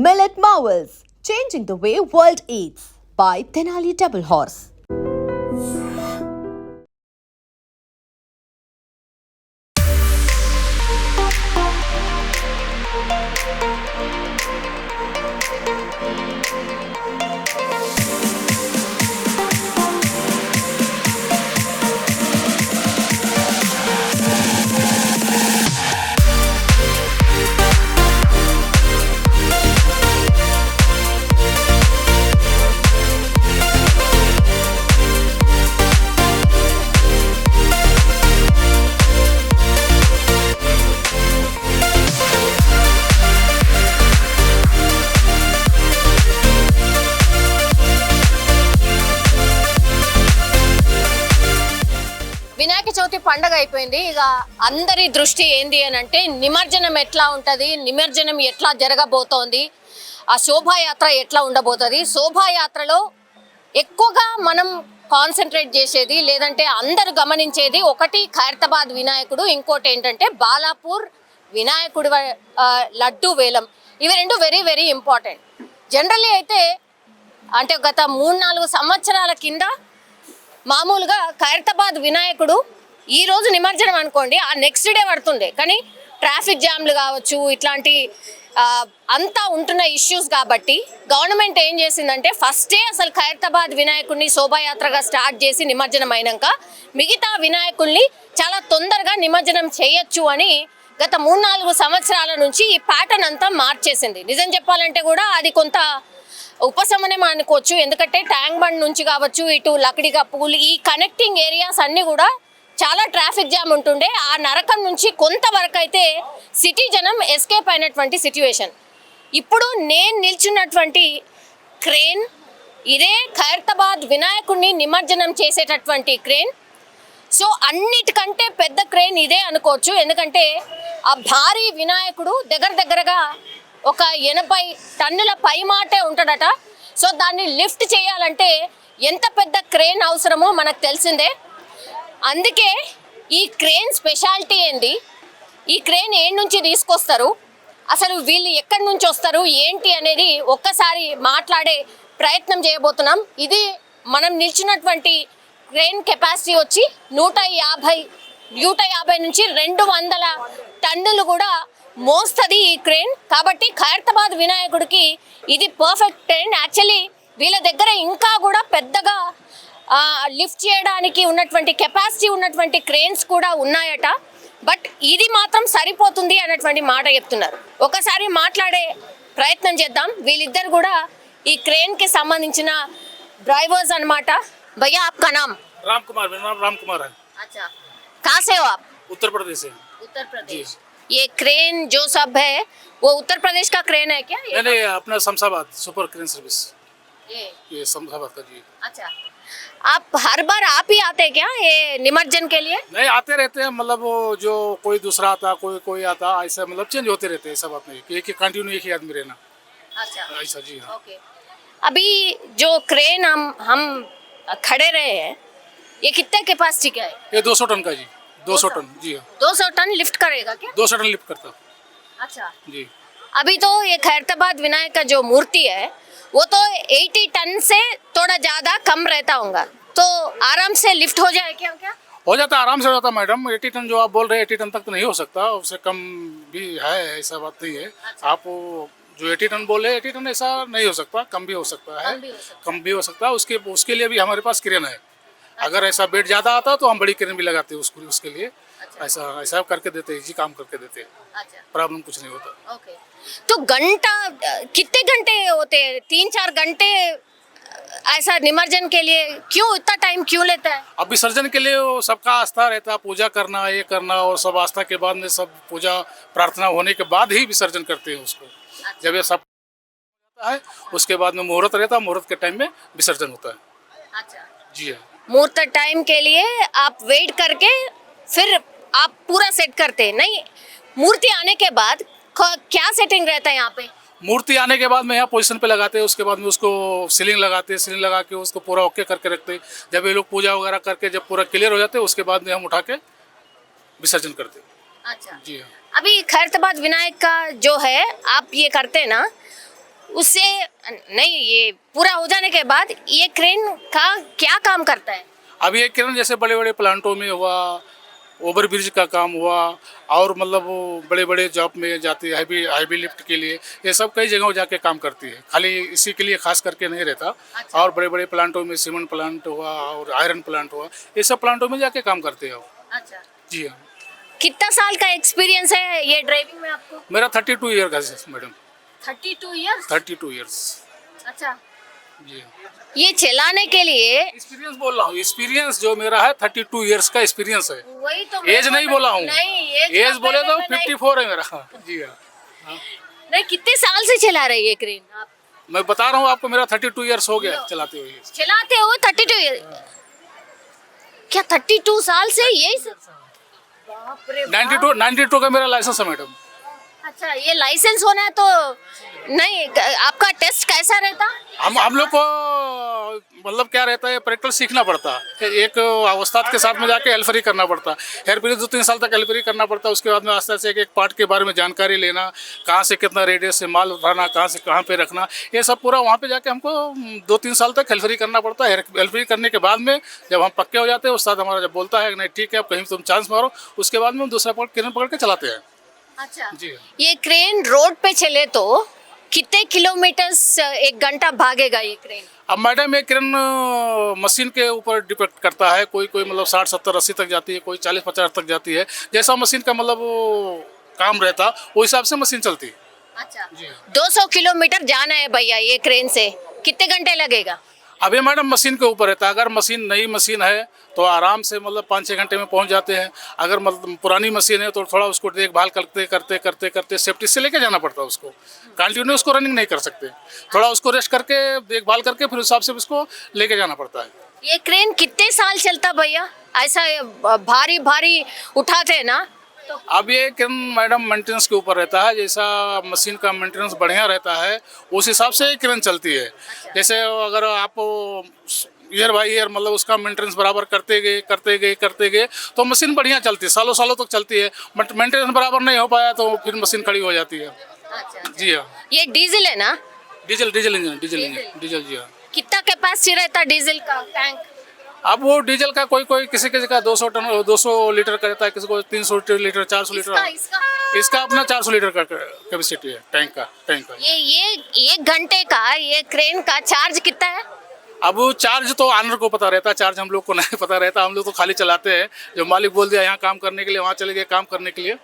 Millet Marvels, changing the way world eats by Tenali Double Horse. Vinayaka Chavithi పండగ అయిపోయింది. ఇక అందరి దృష్టి ఏంది అని అంటే నిమజ్జనం ఎట్లా ఉంటుంది, నిమజ్జనం ఎట్లా జరగబోతోంది, ఆ శోభాయాత్ర ఎట్లా ఉండబోతుంది. శోభాయాత్రలో ఎక్కువగా మనం కాన్సన్ట్రేట్ చేసేది లేదంటే అందరూ గమనించేది ఒకటి ఖైరతాబాద్ వినాయకుడు, ఇంకోటి ఏంటంటే బాలాపూర్ వినాయకుడు లడ్డు వేలం. ఇవి రెండు వెరీ వెరీ ఇంపార్టెంట్. జనరల్లీ అయితే అంటే గత 3-4 సంవత్సరాల కింద మామూలుగా ఖైరతాబాద్ వినాయకుడు ఈ రోజు నిమజ్జనం అనుకోండి, ఆ నెక్స్ట్ డే పడుతుండే. కానీ ట్రాఫిక్ జామ్లు కావచ్చు, ఇట్లాంటి అంతా ఉంటున్న ఇష్యూస్ కాబట్టి గవర్నమెంట్ ఏం చేసిందంటే ఫస్టే అసలు ఖైరతాబాద్ వినాయకుడిని శోభాయాత్రగా స్టార్ట్ చేసి నిమజ్జనం అయినాక మిగతా వినాయకుల్ని చాలా తొందరగా నిమజ్జనం చేయొచ్చు అని గత 3-4 సంవత్సరాల నుంచి ఈ ప్యాటర్న్ అంతా మార్చేసింది. నిజం చెప్పాలంటే కూడా అది కొంత ఉపశమనం అనుకోవచ్చు. ఎందుకంటే ట్యాంక్ బండ్ నుంచి కావచ్చు, ఇటు లకడిగా పూల్, ఈ కనెక్టింగ్ ఏరియాస్ అన్నీ కూడా చాలా ట్రాఫిక్ జామ్ ఉంటుండే. ఆ నరకం నుంచి కొంతవరకు అయితే సిటీ జనం ఎస్కేప్ అయినటువంటి సిచ్యువేషన్. ఇప్పుడు నేను నిల్చున్నటువంటి క్రేన్ ఇదే ఖైరతాబాద్ వినాయకుడిని నిమజ్జనం చేసేటటువంటి క్రేన్. సో అన్నిటికంటే పెద్ద క్రేన్ ఇదే అనుకోవచ్చు. ఎందుకంటే ఆ భారీ వినాయకుడు దగ్గరగా ఒక 80 టన్నుల పైమాటే ఉంటాడట. సో దాన్ని లిఫ్ట్ చేయాలంటే ఎంత పెద్ద క్రేన్ అవసరమో మనకు తెలిసిందే. అందుకే ఈ క్రేన్ స్పెషాలిటీ ఏంది, ఈ క్రేన్ ఏడు నుంచి తీసుకొస్తారు, అసలు వీళ్ళు ఎక్కడి నుంచి వస్తారు ఏంటి అనేది ఒక్కసారి మాట్లాడే ప్రయత్నం చేయబోతున్నాం. ఇది మనం నిల్చున్నటువంటి క్రేన్ కెపాసిటీ వచ్చి 150 నుంచి 200 టన్నులు కూడా మోస్తుంది ఈ క్రేన్. కాబట్టి ఖైరతాబాద్ వినాయకుడికి ఇది పర్ఫెక్ట్ క్రేన్. యాక్చువల్లీ వీళ్ళ దగ్గర ఇంకా కూడా పెద్దగా లిఫ్ట్ చేయడానికి ఉన్నటువంటి కెపాసిటీ ఉన్నటువంటి క్రేన్స్ కూడా ఉన్నాయట. బట్ ఇది మాత్రం సరిపోతుంది అన్నటువంటి మాట చెప్తున్నారు. ఒకసారి మాట్లాడే ప్రయత్నం చేద్దాం. వీళ్ళిద్దరు కూడా ఈ క్రేన్ కి సంబంధించిన డ్రైవర్స్ అన్నమాట. భయ్యా आपका नाम? राम कुमार, मेरा नाम राम कुमार है। अच्छा, कहाँ से हो आप? उत्तर प्रदेश से। उत्तर प्रदेश। ये क्रेन जो सब है वो उत्तर प्रदेश का क्रेन है क्या? नहीं, अपना शमशाबाद सुपर क्रेन सर्विस, ये शमशाबाद का जी। अच्छा, आप हर बार आप ही आते हैं क्या ये निमज्जन के लिए? नहीं, आते रहते हैं, मतलब वो जो कोई दूसरा आता, कोई आता, ऐसा मतलब चेंज होते रहते हैं। ऐसा बात नहीं कि एक ही कंटिन्यू एक ही आदमी रहना। अच्छा, ऐसा जी हाँ। ओके। अभी जो क्रेन हम खड़े रहे हैं, ये कितने कैपेसिटी का है? ये 200 टन का जी, 200 टन जी हाँ। 200 टन लिफ्ट करेगा क्या? 200 टन लिफ्ट करता अच्छा जी। अभी तो ये खैरताबाद विनायक का जो मूर्ति है वो तो 80 टन से थोड़ा ज्यादा कम रहता होगा, तो आराम से लिफ्ट हो जाए क्या? हो जाता, आराम से हो जाता मैडम। 80 टन जो आप बोल रहे हैं 80 टन तक तो नहीं हो सकता, उससे कम भी है, ऐसा बात नहीं है। आप जो 80 टन बोले 80 टन ऐसा नहीं हो सकता, कम भी हो सकता है, कम भी हो सकता है। उसके लिए भी हमारे पास क्रेन है। अगर ऐसा वेट ज़्यादा आता तो हम बड़ी क्रेन भी लगाते हैं उसके लिए। ऐसा करके देते हैं जी, काम करके देते हैं। अच्छा, प्रॉब्लम कुछ नहीं होता। ओके। तो घंटा कितने घंटे होते हैं? 3-4 घंटे ऐसा निमज्जन के लिए क्यों इतना टाइम क्यों लेता है? अब विसर्जन के लिए वो सबका आस्था रहता है, पूजा करना, ये करना, और सब आस्था के बाद में सब पूजा प्रार्थना होने के बाद ही विसर्जन करते हैं उसको। जब ये सब होता है उसके बाद में मुहूर्त रहता है, मुहूर्त के टाइम में विसर्जन होता है। अच्छा, जी हाँ। मुहूर्त टाइम के लिए आप वेट करके फिर आप पूरा सेट करते हैं? नहीं, मूर्ति आने के बाद क्या सेटिंग रहता है यहाँ पे? मूर्ति आने के बाद में यहाँ पोजीशन पे लगाते हैं, उसके बाद में उसको सीलिंग लगाते हैं, सीलिंग लगा के उसको पूरा ओके करके रखते हैं। जब ये लोग पूजा वगैरह करके जब पूरा क्लियर हो जाते हैं उसके बाद में हम उठा के विसर्जन करते हैं। अच्छा, जी हाँ। अभी खैरताबाद विनायक का जो है आप ये करते हैं ना, उससे नहीं, ये पूरा हो जाने के बाद ये क्रेन का क्या काम करता है? अब ये क्रेन जैसे बड़े बड़े प्लांटों में हुआ, ओवर ब्रिज का काम हुआ, और मतलब वो बड़े बड़े जॉब में जाती है, हैवी लिफ्ट के लिए, ये सब कई जगहों जाके काम करती है, खाली इसी के लिए खास करके नहीं रहता। और बड़े बड़े प्लांटों में सीमेंट प्लांट हुआ और आयरन प्लांट हुआ, ये सब प्लांटों में जाके काम करते हैं वो। अच्छा, जी हाँ। कितना साल का एक्सपीरियंस है ये ड्राइविंग में आपको? मेरा 32 ईयर का है मैडम। 32 इयर्स? 32 ईयर्स। अच्छा, जी हाँ। ये चलाने के लिए एक्सपीरियंस बोल रहा हूँ, एक्सपीरियंस जो मेरा है 32 ईयर्स का एक्सपीरियंस है। वही तो एज नहीं बोला हूँ, नहीं, एज बोले तो नहीं, 54 है मेरा। जी हाँ। नहीं, कितने साल से चला रही है क्रेन आप? मैं बता रहा हूँ आपको, मेरा 32 ईयर्स हो गया चलाते हुए। चलाते हो 32 ईयर? क्या 32 साल से यही बाप रे बाप। 92 का मेरा लाइसेंस है मैडम। अच्छा, ये लाइसेंस होना है तो नहीं, आपका टेस्ट कैसा रहता? हम लोग को मतलब क्या रहता है, प्रैक्टिकल सीखना पड़ता है, एक उस्ताद के साथ में जाके हेल्परी करना पड़ता है। हेल्परी 2-3 साल तक हेल्परी करना पड़ता है। उसके बाद में आस्ते आस्ते एक पार्ट के बारे में जानकारी लेना, कहाँ से कितना रेडियस से माल उठाना, कहाँ से कहाँ पे रखना, ये सब पूरा वहाँ पे जाके हमको 2-3 साल तक हेल्परी करना पड़ता है। हेल्परी करने के बाद में जब हम पक्के हो जाते हैं, उस्ताद हमारा जब बोलता है नहीं ठीक है अब कहीं तुम चांस मारो, उसके बाद में हम दूसरा क्रेन पकड़ के चलाते हैं। अच्छा जी, ये क्रेन रोड पे चले तो कितने किलोमीटर एक घंटा भागेगा ये क्रेन? अब मैडम ये क्रेन मशीन के ऊपर डिपेंड करता है। कोई मतलब 60, 70, 80 तक जाती है, कोई 40, 50 तक जाती है। जैसा मशीन का मतलब वो काम रहता, वो हिसाब से मशीन चलती है। अच्छा, जी। 200 किलोमीटर जाना है भैया ये क्रेन से, कितने घंटे लगेगा? अभी मैडम मशीन के ऊपर रहता है। अगर मशीन नई मशीन है तो आराम से मतलब 5-6 घंटे में पहुंच जाते हैं। अगर मतलब पुरानी मशीन है तो थोड़ा उसको देखभाल करते सेफ्टी से लेके जाना पड़ता है। उसको कंटिन्यू उसको रनिंग नहीं कर सकते, थोड़ा उसको रेस्ट करके देखभाल करके फिर उस हिसाब से उसको लेके जाना पड़ता है। ये क्रेन कितने साल चलता भैया? ऐसा भारी भारी उठाते हैं ना तो? अब ये क्रेन मैडम मेंटेनेंस के ऊपर रहता है। जैसा मशीन का मेंटेनेंस बढ़िया रहता है उस हिसाब से ये क्रेन चलती है। जैसे अगर आप ईयर बाई ईयर मतलब उसका मेंटेनेंस बराबर करते गए तो मशीन बढ़िया चलती है, सालों तक चलती है। बट मेंटेनेंस बराबर नहीं हो पाया तो फिर मशीन खड़ी हो जाती है। अच्छा, जी हाँ। ये डीजल है ना? डीजल इंजन जी हाँ। कितना कैपेसिटी रहता है डीजल का टैंक? अब वो डीजल का कोई किसी का 200 लीटर का रहता है, किसी को 300 लीटर, 400 लीटर। इसका अपना 400 लीटर का कैपेसिटी है टैंक का। ये 1 घंटे का ये क्रेन का चार्ज कितना है? अब चार्ज तो ऑनर को पता रहता है, चार्ज हम लोग को नहीं पता रहता। हम लोग तो खाली चलाते हैं। जो मालिक बोल दिया यहाँ काम करने के लिए, वहाँ चले गए काम करने के लिए,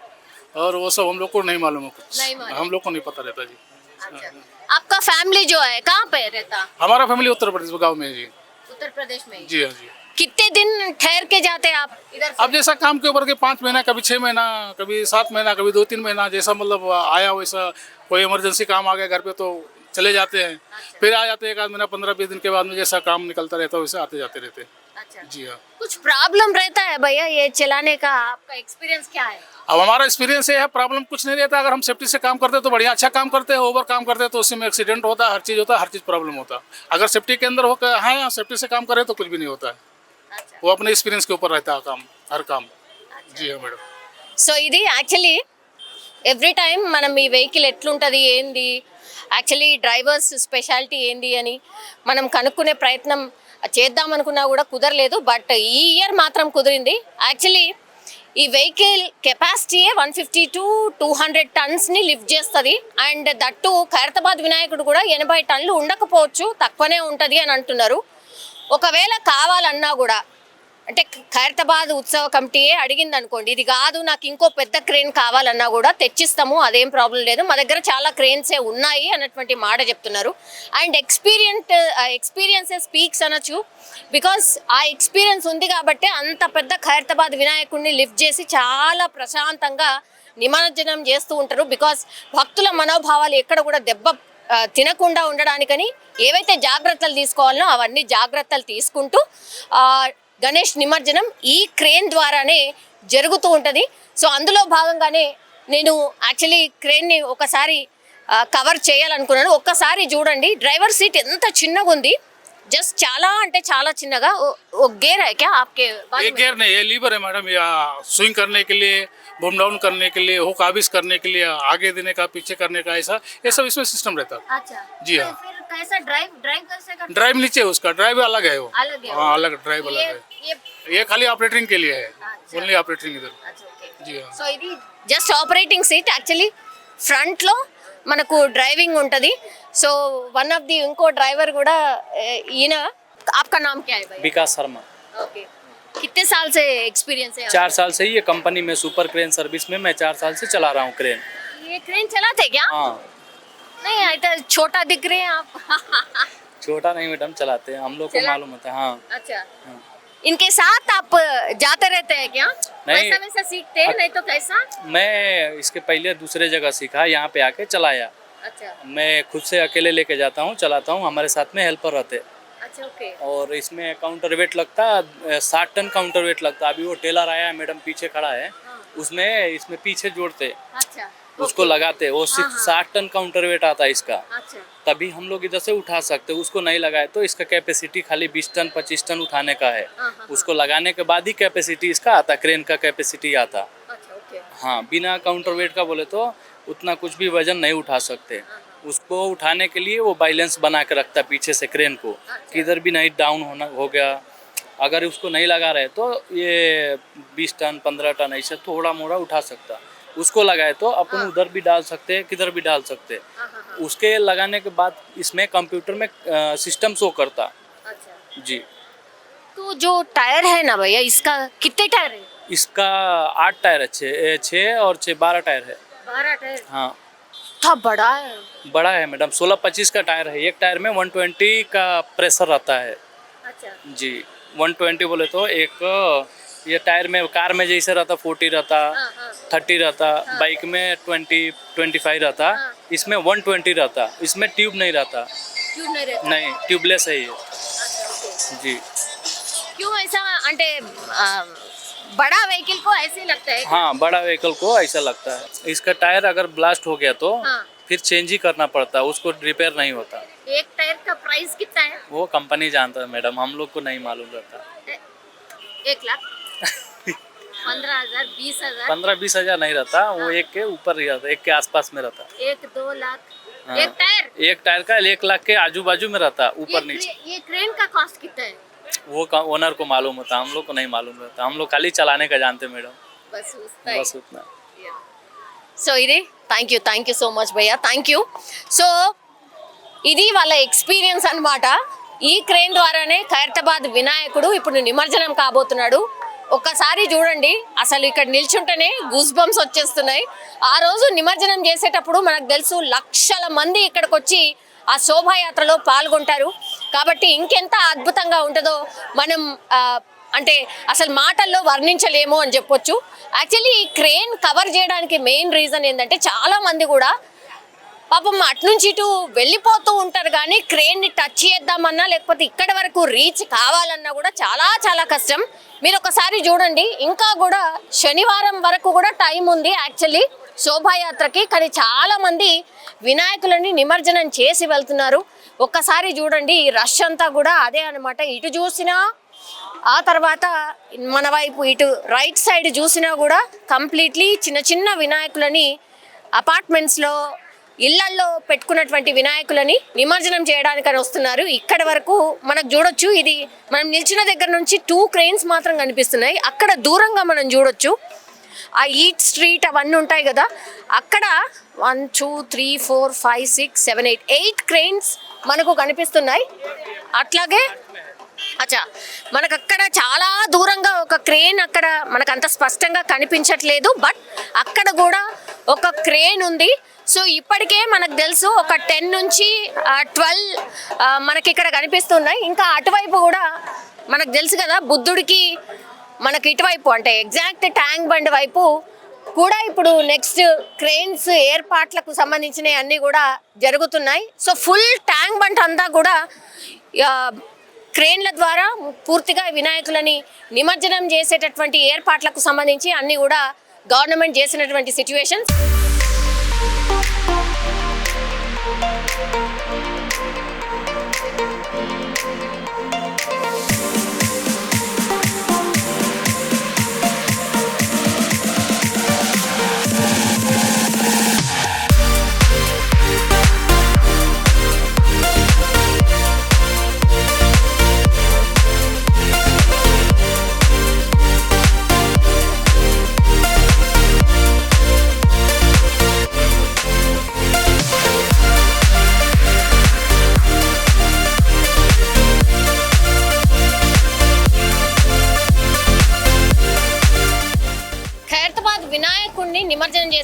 और वो सब हम लोग को नहीं मालूम है कुछ, हम लोग को नहीं पता रहता जी। अच्छा, आपका फैमिली जो है कहाँ पे रहता? हमारा फैमिली उत्तर प्रदेश गाँव में है जी। उत्तर प्रदेश में? जी हाँ जी। कितने दिन ठहर के जाते हैं आप इधर से? अब जैसा काम के ऊपर के 5 महीना, कभी 6 महीना, कभी 7 महीना, कभी 2-3 महीना, जैसा मतलब आया वैसा। कोई इमरजेंसी काम आ गया घर पे तो चले जाते हैं, फिर आ जाते हैं 1 आध महीना, 15-20 दिन के बाद में जैसा काम निकलता रहता है वैसे आते जाते रहते हैं। अच्छा, जी हाँ। कुछ प्रॉब्लम रहता है भैया ये चलाने का? आपका एक्सपीरियंस क्या है? अब हमारा एक्सपीरियंस ये है, प्रॉब्लम कुछ नहीं रहता। अगर हम सेफ्टी से काम करते हैं तो बढ़िया अच्छा काम करते हैं। ओवर काम करते हैं तो उससे में एक्सीडेंट होता है, हर चीज़ होता है, हर चीज़ प्रॉब्लम होता है। अगर सेफ्टी के अंदर होकर हाँ सेफ्टी से काम करें तो कुछ भी नहीं होता है। अच्छा, वो अपने एक्सपीरियंस के ऊपर रहता है काम, हर काम। जी हाँ మేడం. సో ఇది యాక్చువల్లీ ఎవ్రీ టైం మనం ఈ వెహికల్ ఎట్లుంటుంది ఏంది, యాక్చువల్లీ డ్రైవర్స్ స్పెషాలిటీ ఏంది అని మనం కనుక్కునే ప్రయత్నం చేద్దామనుకున్నా కూడా కుదరలేదు. బట్ ఈ ఇయర్ మాత్రం కుదిరింది. యాక్చువల్లీ ఈ వెహికల్ కెపాసిటీయే 150 to 200 టన్స్ని లిఫ్ట్ చేస్తుంది. అండ్ దట్టు ఖైరతాబాద్ వినాయకుడు కూడా 80 టన్నులు ఉండకపోవచ్చు, తక్కువనే ఉంటుంది అని అంటున్నారు. ఒకవేళ కావాలన్నా కూడా అంటే ఖైరతాబాద్ ఉత్సవ కమిటీయే అడిగింది అనుకోండి, ఇది కాదు నాకు ఇంకో పెద్ద క్రేన్ కావాలన్నా కూడా తెచ్చిస్తాము, అదేం ప్రాబ్లం లేదు, మా దగ్గర చాలా క్రేన్సే ఉన్నాయి అన్నటువంటి మాట చెప్తున్నారు. అండ్ ఎక్స్పీరియన్సే స్పీక్స్ అనొచ్చు. బికాస్ ఆ ఎక్స్పీరియన్స్ ఉంది కాబట్టి అంత పెద్ద ఖైరతాబాద్ వినాయకుడిని లిఫ్ట్ చేసి చాలా ప్రశాంతంగా నిమజ్జనం చేస్తూ ఉంటారు. బికాస్ భక్తుల మనోభావాలు ఎక్కడ కూడా దెబ్బ తినకుండా ఉండడానికని ఏవైతే జాగ్రత్తలు తీసుకోవాలనో అవన్నీ జాగ్రత్తలు తీసుకుంటూ గణేష్ నిమజ్జనం ఈ క్రేన్ ద్వారానే జరుగుతూ ఉంటుంది. సో అందులో భాగంగానే నేను యాక్చువల్లీ క్రేన్ని ఒకసారి కవర్ చేయాలనుకున్నాను. ఒక్కసారి చూడండి, డ్రైవర్ సీట్ ఎంత చిన్నగా ఉంది, जस्ट చాలా అంటే చాలా చిన్నగా. वो गेयर है क्या आपके? ये गेयर नहीं, ये लीवर है मैडम। या स्विंग करने के लिए बम डाउन करने के लिए, हुक आबिस करने के लिए, आगे देने का, पीछे करने का, ऐसा ये सब इसमें सिस्टम रहता है। अच्छा जी हाँ। तो फिर कैसा ड्राइव ड्राइव कैसे करते ड्राइव नीचे है उसका, ड्राइव अलग है वो। अलग है हाँ अलग ड्राइव अलग है। ये ये खाली ऑपरेटिंग के लिए है, अच्छा। ओनली ऑपरेटिंग इधर। अच्छा ఓకే जी हाँ। సో ఇది just operating seat actually front లో మనకు డ్రైవింగ్ ఉంటది సో వన్ ఆఫ్ ది ఇంకో డ్రైవర్ కూడా ఈయన आपका नाम क्या है भाई विकास शर्मा। ओके कितने साल से एक्सपीरियंस है 4 साल से ही ये कंपनी में सुपर क्रेन सर्विस में मैं 4 साल से चला रहा हूँ क्रेन। ये क्रेन चलाते क्या हाँ नहीं इतना छोटा दिख रहे हैं आप छोटा नहीं मैडम, चलाते हैं, हम लोग को चला- मालूम होता है। हाँ अच्छा हाँ। इनके साथ आप जाते रहते हैं क्या नहीं। वैसा वैसा सीखते हैं नहीं तो कैसा मैं इसके पहले दूसरे जगह सीखा, यहाँ पे आके चलाया। अच्छा मैं खुद से अकेले लेके जाता हूँ, चलाता हूँ, हमारे साथ में हेल्पर रहते। अच्छा ओके और इसमें काउंटर वेट लगता 60 टन काउंटर वेट लगता। अभी वो टेलर आया है मैडम पीछे खड़ा है, उसमें इसमें पीछे जोड़ते अच्छा उसको लगाते, वो सिर्फ 60 टन काउंटर वेट आता है इसका, अच्छा तभी हम लोग इधर से उठा सकते। उसको नहीं लगाए तो इसका कैपेसिटी खाली 20 टन 25 टन उठाने का है। हाँ, हाँ, उसको लगाने के बाद ही कैपेसिटी इसका आता, क्रेन का कैपेसिटी आता। अच्छा ओके हाँ बिना काउंटर वेट का बोले तो उतना कुछ भी वजन नहीं उठा सकते। उसको उठाने के लिए वो बैलेंस बना के रखता पीछे से क्रेन को, किधर भी नहीं डाउन होना हो गया। अगर उसको नहीं लगा रहे तो ये 20 टन 15 टन ऐसे थोड़ा मोड़ा उठा सकता। उसको लगाए तो अपन उधर भी डाल सकते, किधर भी डाल सकते। उसके लगाने के बाद इसमें कंप्यूटर में सिस्टम शो करता। अच्छा जी तो जो टायर है ना भैया इसका कितने टायर है इसका 8 टायर है, 6 और 6 12 टायर है। 12 टायर हाँ था बड़ा है बड़ा है मैडम, 16-25 का टायर है। एक टायर में 120 का प्रेशर रहता है। अच्छा जी 120 बोले तो एक ये टायर में कार में जैसे रहता 40 रहता, हाँ हाँ 30 रहता, बाइक में 20-25 रहता, हाँ। इसमें 120 रहता। इसमें ट्यूब नहीं रहता, क्यों नहीं रहता नहीं ट्यूबलेस है ये। अच्छा ओके जी क्यों ऐसा अंटे बड़ा व्हीकल को ऐसे लगता है हाँ बड़ा व्हीकल को ऐसा लगता है। इसका टायर अगर ब्लास्ट हो गया तो हाँ। फिर चेंज ही करना पड़ता, उसको रिपेयर नहीं होता। एक टायर का प्राइस कितना है वो कंपनी जानता है मैडम, हम लोग को नहीं मालूम रहता। 1 लाख 15,000 20,000 15-20 हजार नहीं रहता, वो एक के ऊपर ही रहता, एक के आसपास में रहता। 1-2 लाख हाँ। एक टायर एक टायर का 1 लाख के आजू बाजू में रहता, ऊपर नीचे। ये क्रेन का कॉस्ट कितना है वो ओनर को मालूम होता, हम लोग को नहीं मालूम रहता। हम लोग खाली चलाने का जानते मैडम, बस उतना बस उतना। సో ఇది థ్యాంక్ యూ సో మచ్ భయ్యా థ్యాంక్ యూ సో ఇది వాళ్ళ ఎక్స్పీరియన్స్ అన్నమాట ఈ క్రేన్ ద్వారానే ఖైరతాబాద్ వినాయకుడు ఇప్పుడు నిమజ్జనం కాబోతున్నాడు ఒక్కసారి చూడండి అసలు ఇక్కడ నిల్చుంటేనే గూస్ బంప్స్ వచ్చేస్తున్నాయి ఆ రోజు నిమజ్జనం చేసేటప్పుడు మనకు తెలుసు లక్షల మంది ఇక్కడికి వచ్చి ఆ శోభాయాత్రలో పాల్గొంటారు కాబట్టి ఇంకెంత అద్భుతంగా ఉంటుందో మనం అంటే అసలు మాటల్లో వర్ణించలేము అని చెప్పొచ్చు యాక్చువల్లీ ఈ క్రేన్ కవర్ చేయడానికి మెయిన్ రీజన్ ఏంటంటే చాలా మంది కూడా పాపం అటు నుంచి ఇటు వెళ్ళిపోతూ ఉంటారు కానీ క్రేన్ని టచ్ చేద్దామన్నా లేకపోతే ఇక్కడ వరకు రీచ్ కావాలన్నా కూడా చాలా చాలా కష్టం మీరు ఒకసారి చూడండి ఇంకా కూడా శనివారం వరకు కూడా టైం ఉంది యాక్చువల్లీ శోభాయాత్రకి కానీ చాలా మంది వినాయకులని నిమజ్జనం చేసి వెళ్తున్నారు ఒక్కసారి చూడండి ఈ రష్ అంతా కూడా అదే అన్నమాట ఇటు చూసినా ఆ తర్వాత మన వైపు ఇటు రైట్ సైడ్ చూసినా కూడా కంప్లీట్లీ చిన్న చిన్న వినాయకులని అపార్ట్మెంట్స్లో ఇళ్లల్లో పెట్టుకున్నటువంటి వినాయకులని నిమజ్జనం చేయడానికని వస్తున్నారు ఇక్కడ వరకు మనకు చూడొచ్చు ఇది మనం నిల్చిన దగ్గర నుంచి 2 క్రెయిన్స్ మాత్రం కనిపిస్తున్నాయి అక్కడ దూరంగా మనం చూడొచ్చు ఆ ఈట్ స్ట్రీట్ అవన్నీ ఉంటాయి కదా అక్కడ 1 2 3 4 5 6 7 8 క్రెయిన్స్ మనకు కనిపిస్తున్నాయి అట్లాగే అచ్చా మనకు అక్కడ చాలా దూరంగా ఒక క్రేన్ అక్కడ మనకు అంత స్పష్టంగా కనిపించట్లేదు బట్ అక్కడ కూడా ఒక క్రేన్ ఉంది సో ఇప్పటికే మనకు తెలుసు ఒక 10 నుంచి 12 మనకి ఇక్కడ కనిపిస్తున్నాయి ఇంకా అటువైపు కూడా మనకు తెలుసు కదా బుద్ధుడికి మనకి ఇటువైపు అంటే ఎగ్జాక్ట్ ట్యాంక్ బండ్ వైపు కూడా ఇప్పుడు నెక్స్ట్ క్రేన్స్ ఏర్పాట్లకు సంబంధించినవి అన్నీ కూడా జరుగుతున్నాయి సో ఫుల్ ట్యాంక్ బండ్ అంతా కూడా క్రేన్ల ద్వారా పూర్తిగా వినాయకులని నిమజ్జనం చేసేటటువంటి ఏర్పాట్లకు సంబంధించి అన్నీ కూడా గవర్నమెంట్ చేసినటువంటి సిచ్యువేషన్స్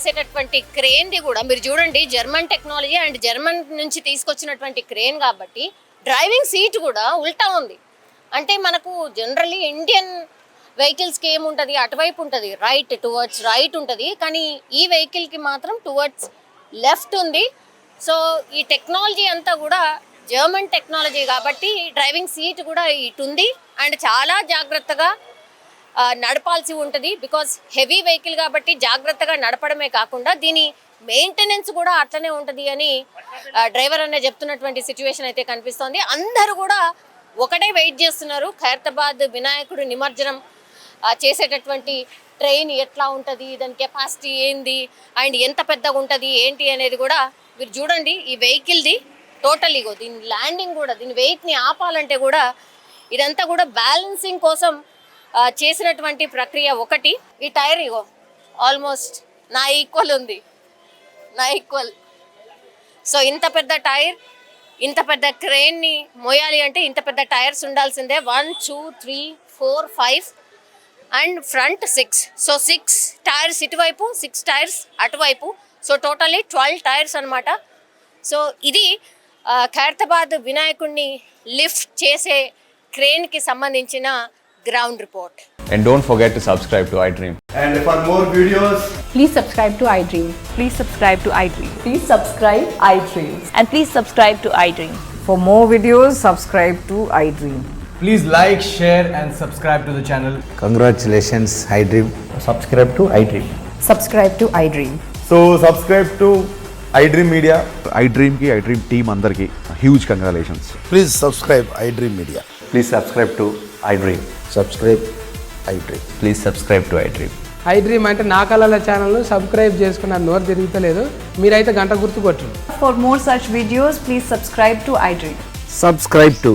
చేసేటటువంటి క్రేన్ది కూడా మీరు చూడండి, జర్మన్ టెక్నాలజీ అండ్ జర్మన్ నుంచి తీసుకొచ్చినటువంటి క్రేన్ కాబట్టి డ్రైవింగ్ సీట్ కూడా ఉల్టా ఉంది. అంటే మనకు జనరల్లీ ఇండియన్ వెహికల్స్కి ఏముంటుంది, అటువైపు ఉంటుంది, రైట్ టువర్డ్స్ రైట్ ఉంటుంది, కానీ ఈ వెహికల్కి మాత్రం టువర్డ్స్ లెఫ్ట్ ఉంది. సో ఈ టెక్నాలజీ అంతా కూడా జర్మన్ టెక్నాలజీ కాబట్టి డ్రైవింగ్ సీట్ కూడా ఇటు ఉంది అండ్ చాలా జాగ్రత్తగా నడపాల్సి ఉంటుంది. బికాజ్ హెవీ వెహికల్ కాబట్టి జాగ్రత్తగా నడపడమే కాకుండా దీని మెయింటెనెన్స్ కూడా అట్లనే ఉంటుంది అని డ్రైవర్ అనే చెప్తున్నటువంటి సిచ్యువేషన్ అయితే కనిపిస్తోంది. అందరూ కూడా ఒకటే వెయిట్ చేస్తున్నారు. ఖైరతాబాద్ వినాయకుడు నిమజ్జనం చేసేటటువంటి ట్రైన్ ఎట్లా ఉంటుంది, దాని కెపాసిటీ ఏంది అండ్ ఎంత పెద్దగా ఉంటుంది ఏంటి అనేది కూడా మీరు చూడండి. ఈ వెహికల్ది టోటల్ ఇగో దీని ల్యాండింగ్ కూడా, దీని వెయిట్ని ఆపాలంటే కూడా ఇదంతా కూడా బ్యాలెన్సింగ్ కోసం చేసినటువంటి ప్రక్రియ ఒకటి. ఈ టైర్ ఇగో ఆల్మోస్ట్ నా ఈక్వల్ ఉంది, నా ఈక్వల్. సో ఇంత పెద్ద టైర్, ఇంత పెద్ద క్రేన్ని మోయాలి అంటే ఇంత పెద్ద టైర్స్ ఉండాల్సిందే. 1 2 3 4 5 అండ్ ఫ్రంట్ 6. సో 6 టైర్స్ ఇటువైపు, 6 టైర్స్ అటువైపు. సో టోటలీ 12 టైర్స్ అనమాట. సో ఇది ఖైరతాబాద్ వినాయకుడిని లిఫ్ట్ చేసే క్రేన్కి సంబంధించిన ground report. And don't forget to subscribe to iDream. And for more videos, Please subscribe to iDream. Please subscribe to iDream. Please subscribe iDream. And please subscribe to iDream. For more videos, subscribe to iDream. please like, share, and subscribe to the channel. Congratulations, iDream. Subscribe to iDream. Subscribe to iDream. So subscribe to iDream Media. iDream ki iDream team andarki huge congratulations. Please subscribe iDream Media. Please subscribe to iDream. Subscribe iDream. Please subscribe to iDream. iDream అంటే నా కళల ఛానల్ను subscribe చేసుకున్న నోరు తిరుగుతలేదు, మీరైతే గంట గుర్తు కొట్టండి. For more such videos, please subscribe to iDream. Subscribe to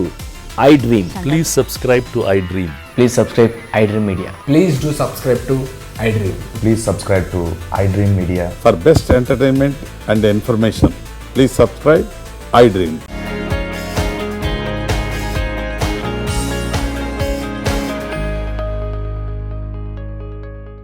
iDream. Please subscribe to iDream. Please subscribe iDream Media. Please do subscribe to iDream. Please subscribe to iDream Media. For best entertainment and information, please subscribe iDream.